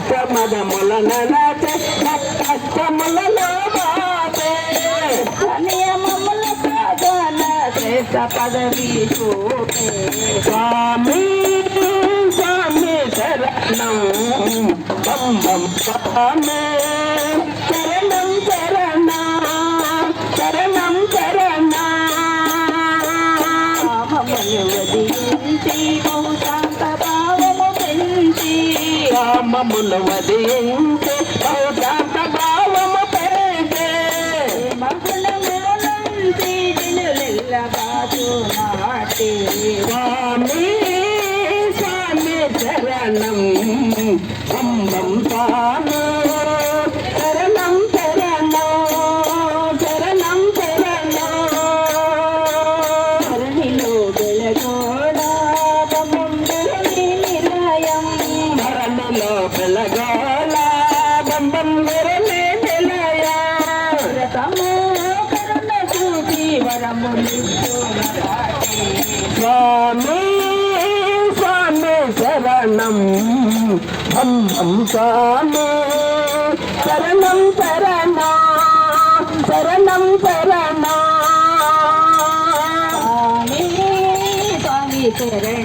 అష్టమదములనతే కష్టములలో బాటే నియమముల సాధన శ్రేష్ట పదవి చూపే స్వామి స్వామి శరణం బం బం స్వామి శరణం శరణ శరణం శరణ వదిలించి బహుశాంత భావము పెంచి కామములు వదిలించి బహుశాంత భావము పెంచే మగులములంచి దినులెల్ల బాజు నాటి స్వామి స్వామి శరణం బం బం స్వామి శరణం శరణం శరణం శరణం ధరణిలో వెలగోడాబముందరని నిలయం మరణలో వెలగోళ బంబం గురలే నిలయ వ్రతము కరుణ చూపి వరములిచ్చు నాటి స్వామి స్వామి శరణం బం బం స్వామి శరణం శరణ శరణం శరణ స్వామి స్వామి శరణ